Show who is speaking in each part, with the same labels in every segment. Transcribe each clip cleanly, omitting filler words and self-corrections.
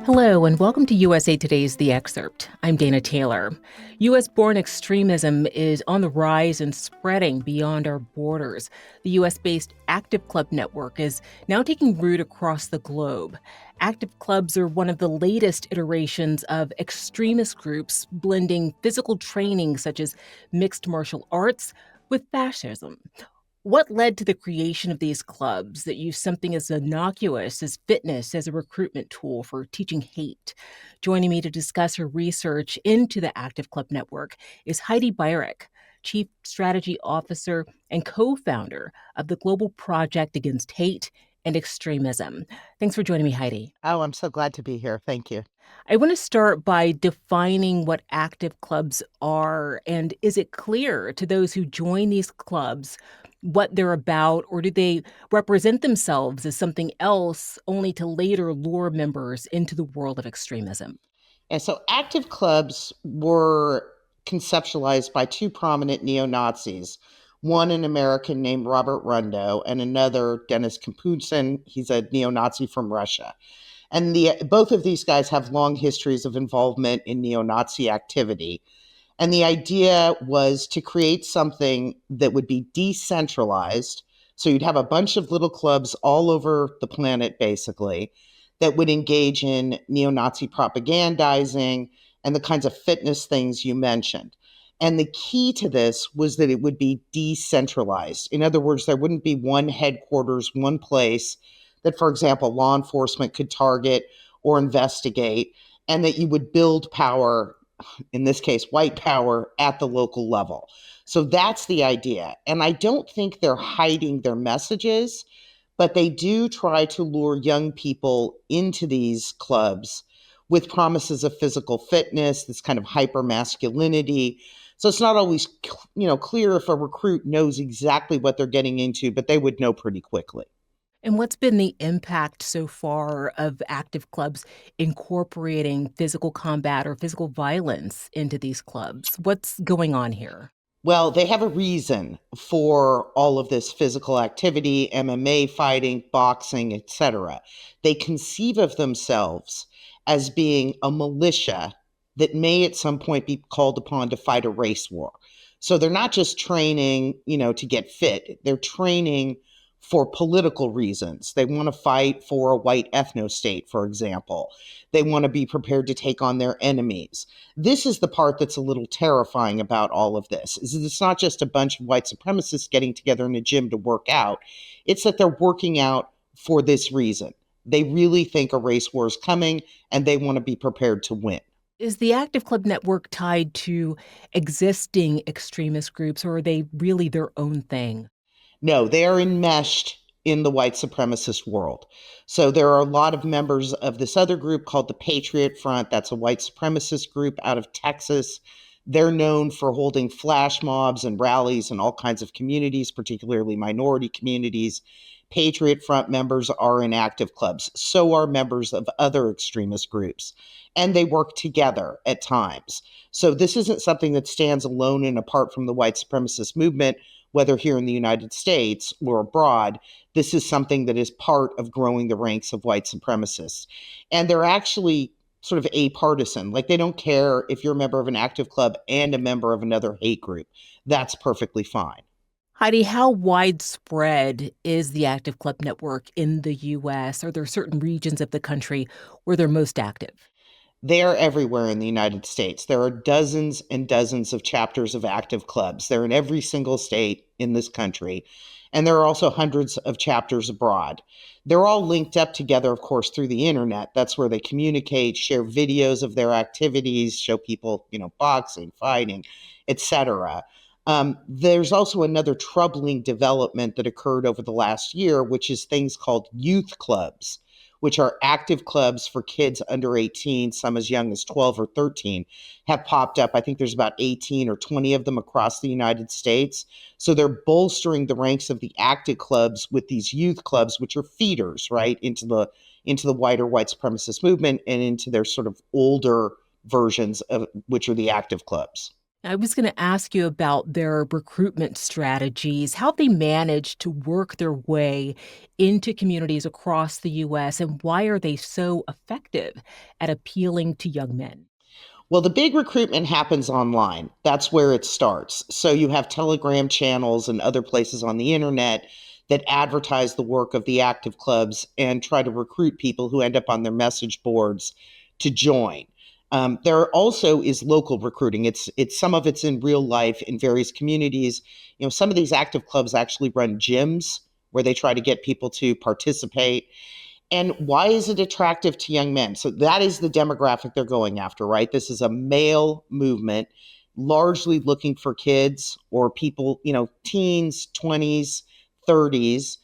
Speaker 1: Hello, and welcome to USA Today's The Excerpt. I'm Dana Taylor. US born extremism is on the rise and spreading beyond our borders. The US based Active Club network is now taking root across the globe. Active clubs are one of the latest iterations of extremist groups blending physical training such as mixed martial arts with fascism. What led to the creation of these clubs that use something as innocuous as fitness as a recruitment tool for teaching hate? Joining me to discuss her research into the Active Club Network is Heidi Beirich, Chief Strategy Officer and co-founder of the Global Project Against Hate and Extremism. Thanks for joining me, Heidi.
Speaker 2: Oh, I'm so glad to be here. Thank you.
Speaker 1: I want to start by defining what active clubs are. And is it clear to those who join these clubs what they're about, or do they represent themselves as something else only to later lure members into the world of extremism?
Speaker 2: And so active clubs were conceptualized by two prominent neo-Nazis, one an American named Robert Rundo and another Denis Kapustin. He's a neo-Nazi from Russia. And both of these guys have long histories of involvement in neo-Nazi activity. And the idea was to create something that would be decentralized. So you'd have a bunch of little clubs all over the planet, basically, that would engage in neo-Nazi propagandizing and the kinds of fitness things you mentioned. And the key to this was that it would be decentralized. In other words, there wouldn't be one headquarters, one place that, for example, law enforcement could target or investigate, and that you would build power, in this case, white power, at the local level. So that's the idea. And I don't think they're hiding their messages, but they do try to lure young people into these clubs with promises of physical fitness, this kind of hyper masculinity. So it's not always, clear if a recruit knows exactly what they're getting into, but they would know pretty quickly.
Speaker 1: And what's been the impact so far of active clubs incorporating physical combat or physical violence into these clubs? What's going on here?
Speaker 2: Well, they have a reason for all of this physical activity, MMA fighting, boxing, etc. They conceive of themselves as being a militia that may at some point be called upon to fight a race war. So they're not just training, to get fit. They're training for political reasons. They want to fight for a white ethno state, for example. They want to be prepared to take on their enemies. This is the part that's a little terrifying about all of this, is that it's not just a bunch of white supremacists getting together in a gym to work out. It's that they're working out for this reason. They really think a race war is coming and they want to be prepared to win.
Speaker 1: Is the Active Club network tied to existing extremist groups, or are they really their own thing?
Speaker 2: No, they are enmeshed in the white supremacist world. So there are a lot of members of this other group called the Patriot Front. That's a white supremacist group out of Texas. They're known for holding flash mobs and rallies in all kinds of communities, particularly minority communities. Patriot Front members are in active clubs. So are members of other extremist groups. And they work together at times. So this isn't something that stands alone and apart from the white supremacist movement, whether here in the United States or abroad. This is something that is part of growing the ranks of white supremacists. And they're actually sort of apartisan. Like, they don't care if you're a member of an active club and a member of another hate group. That's perfectly fine.
Speaker 1: Heidi, how widespread is the Active Club network in the US? Are there certain regions of the country where they're most active?
Speaker 2: They're everywhere in the United States. There are dozens and dozens of chapters of active clubs. They're in every single state in this country. And there are also hundreds of chapters abroad. They're all linked up together, of course, through the internet. That's where they communicate, share videos of their activities, show people, boxing, fighting, etc. There's also another troubling development that occurred over the last year, which is things called youth clubs, which are active clubs for kids under 18, some as young as 12 or 13, have popped up. I think there's about 18 or 20 of them across the United States. So they're bolstering the ranks of the active clubs with these youth clubs, which are feeders, right, into the wider white supremacist movement and into their sort of older versions of which are the active clubs.
Speaker 1: I was going to ask you about their recruitment strategies, how they manage to work their way into communities across the U.S., and why are they so effective at appealing to young men?
Speaker 2: Well, the big recruitment happens online. That's where it starts. So you have Telegram channels and other places on the internet that advertise the work of the active clubs and try to recruit people who end up on their message boards to join. There also is local recruiting. It's some of it's in real life in various communities. You know, some of these active clubs actually run gyms where they try to get people to participate. And why is it attractive to young men? So that is the demographic they're going after, right? This is a male movement, largely looking for kids or people, teens, 20s, 30s.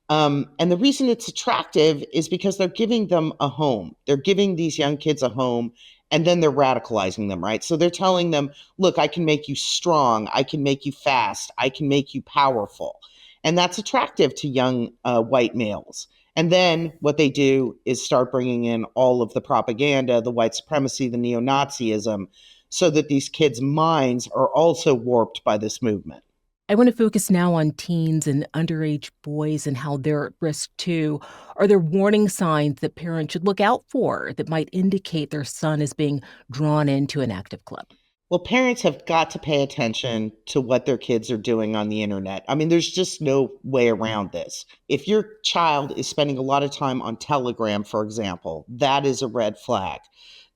Speaker 2: And the reason it's attractive is because they're giving them a home. They're giving these young kids a home and then they're radicalizing them, right? So they're telling them, look, I can make you strong. I can make you fast. I can make you powerful. And that's attractive to young white males. And then what they do is start bringing in all of the propaganda, the white supremacy, the neo Nazism, so that these kids' minds are also warped by this movement.
Speaker 1: I want to focus now on teens and underage boys and how they're at risk too. Are there warning signs that parents should look out for that might indicate their son is being drawn into an active club?
Speaker 2: Well, parents have got to pay attention to what their kids are doing on the internet. I mean, there's just no way around this. If your child is spending a lot of time on Telegram, for example, that is a red flag.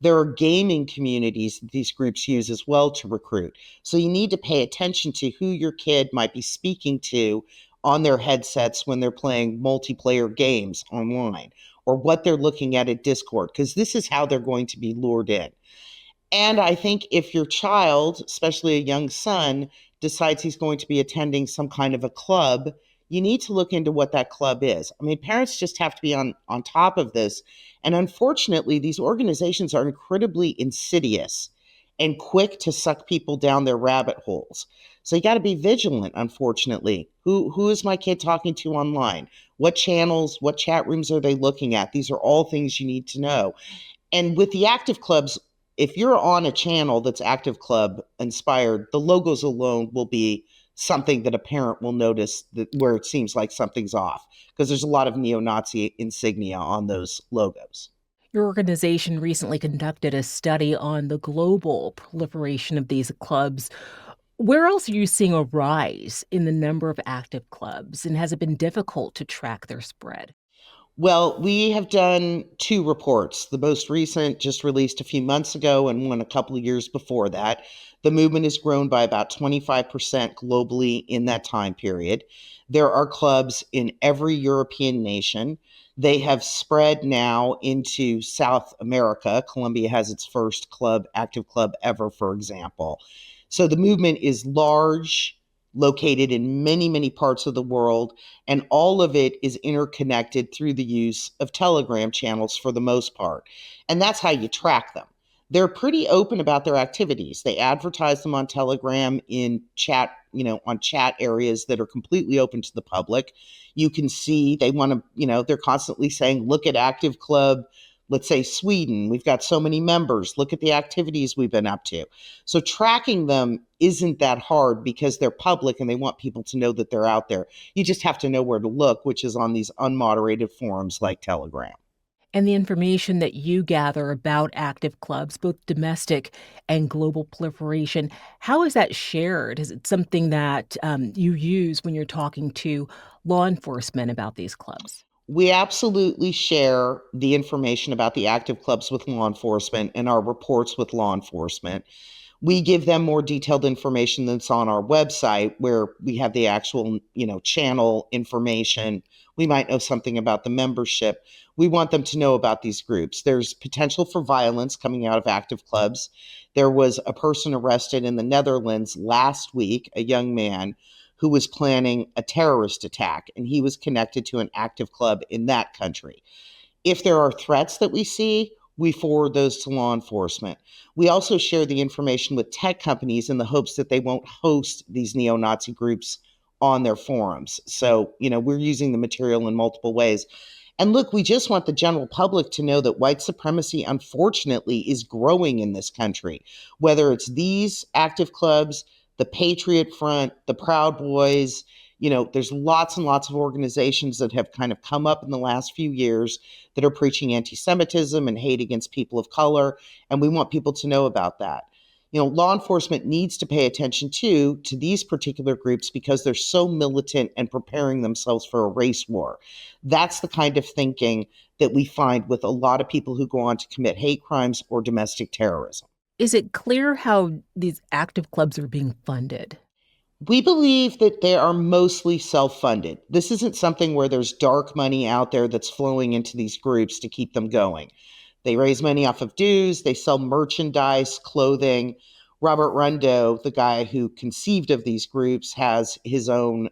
Speaker 2: There are gaming communities that these groups use as well to recruit. So you need to pay attention to who your kid might be speaking to on their headsets when they're playing multiplayer games online or what they're looking at Discord, because this is how they're going to be lured in. And I think if your child, especially a young son, decides he's going to be attending some kind of a club, you need to look into what that club is. I mean, parents just have to be on top of this. And unfortunately, these organizations are incredibly insidious and quick to suck people down their rabbit holes. So you got to be vigilant, unfortunately. Who is my kid talking to online? What channels, what chat rooms are they looking at? These are all things you need to know. And with the active clubs, if you're on a channel that's active club inspired, the logos alone will be something that a parent will notice that where it seems like something's off because there's a lot of neo-Nazi insignia on those logos.
Speaker 1: Your organization recently conducted a study on the global proliferation of these clubs. Where else are you seeing a rise in the number of active clubs, and has it been difficult to track their spread?
Speaker 2: Well, we have done two reports. The most recent just released a few months ago and one a couple of years before that. The movement has grown by about 25% globally in that time period. There are clubs in every European nation. They have spread now into South America. Colombia has its first club, active club ever, for example. So the movement is large, located in many, many parts of the world, and all of it is interconnected through the use of Telegram channels for the most part. And that's how you track them. They're pretty open about their activities. They advertise them on Telegram in chat, on chat areas that are completely open to the public. You can see they want to, they're constantly saying, look at Active Club, let's say Sweden, we've got so many members. Look at the activities we've been up to. So tracking them isn't that hard because they're public and they want people to know that they're out there. You just have to know where to look, which is on these unmoderated forums like Telegram.
Speaker 1: And the information that you gather about active clubs, both domestic and global proliferation, how is that shared? Is it something that you use when you're talking to law enforcement about these clubs?
Speaker 2: We absolutely share the information about the active clubs with law enforcement and our reports with law enforcement. We give them more detailed information that's on our website where we have the actual, channel information. We might know something about the membership. We want them to know about these groups. There's potential for violence coming out of active clubs. There was a person arrested in the Netherlands last week, a young man who was planning a terrorist attack, and he was connected to an active club in that country. If there are threats that we see, we forward those to law enforcement. We also share the information with tech companies in the hopes that they won't host these neo Nazi groups on their forums. So, we're using the material in multiple ways. And look, we just want the general public to know that white supremacy, unfortunately, is growing in this country, whether it's these active clubs, the Patriot Front, the Proud Boys. There's lots and lots of organizations that have kind of come up in the last few years that are preaching anti-Semitism and hate against people of color. And we want people to know about that. Law enforcement needs to pay attention to these particular groups because they're so militant and preparing themselves for a race war. That's the kind of thinking that we find with a lot of people who go on to commit hate crimes or domestic terrorism.
Speaker 1: Is it clear how these active clubs are being funded?
Speaker 2: We believe that they are mostly self-funded. This isn't something where there's dark money out there that's flowing into these groups to keep them going. They raise money off of dues, they sell merchandise, clothing. Robert Rundo, the guy who conceived of these groups, has his own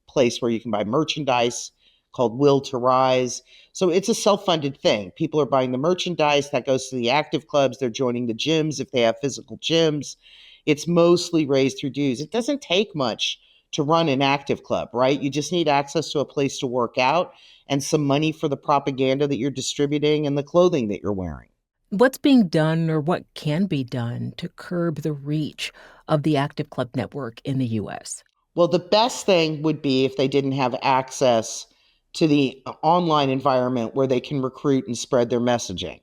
Speaker 2: place where you can buy merchandise called Will to Rise. So it's a self-funded thing. People are buying the merchandise that goes to the active clubs. They're joining the gyms if they have physical gyms. It's mostly raised through dues. It doesn't take much to run an active club, right? You just need access to a place to work out and some money for the propaganda that you're distributing and the clothing that you're wearing.
Speaker 1: What's being done or what can be done to curb the reach of the active club network in the U.S.?
Speaker 2: Well, the best thing would be if they didn't have access to the online environment where they can recruit and spread their messaging.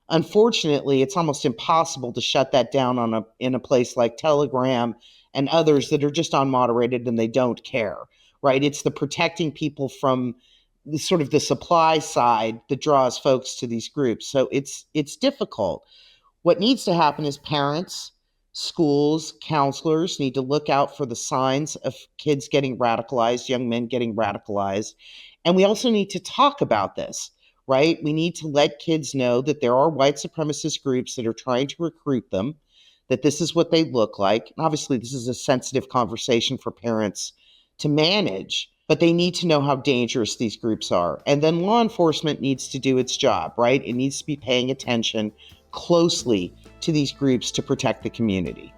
Speaker 2: Unfortunately, it's almost impossible to shut that down in a place like Telegram and others that are just unmoderated and they don't care, right? It's the protecting people from the sort of the supply side that draws folks to these groups. So it's difficult. What needs to happen is parents, schools, counselors need to look out for the signs of kids getting radicalized, young men getting radicalized. And we also need to talk about this, right? We need to let kids know that there are white supremacist groups that are trying to recruit them, that this is what they look like. And obviously, this is a sensitive conversation for parents to manage, but they need to know how dangerous these groups are. And then law enforcement needs to do its job, right? It needs to be paying attention closely to these groups to protect the community.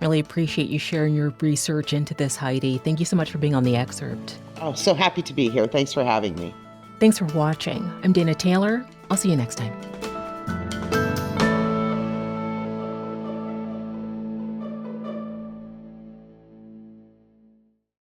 Speaker 1: Really appreciate you sharing your research into this, Heidi. Thank you so much for being on the Excerpt.
Speaker 2: Oh, so happy to be here. Thanks for having me.
Speaker 1: Thanks for watching. I'm Dana Taylor. I'll see you next time.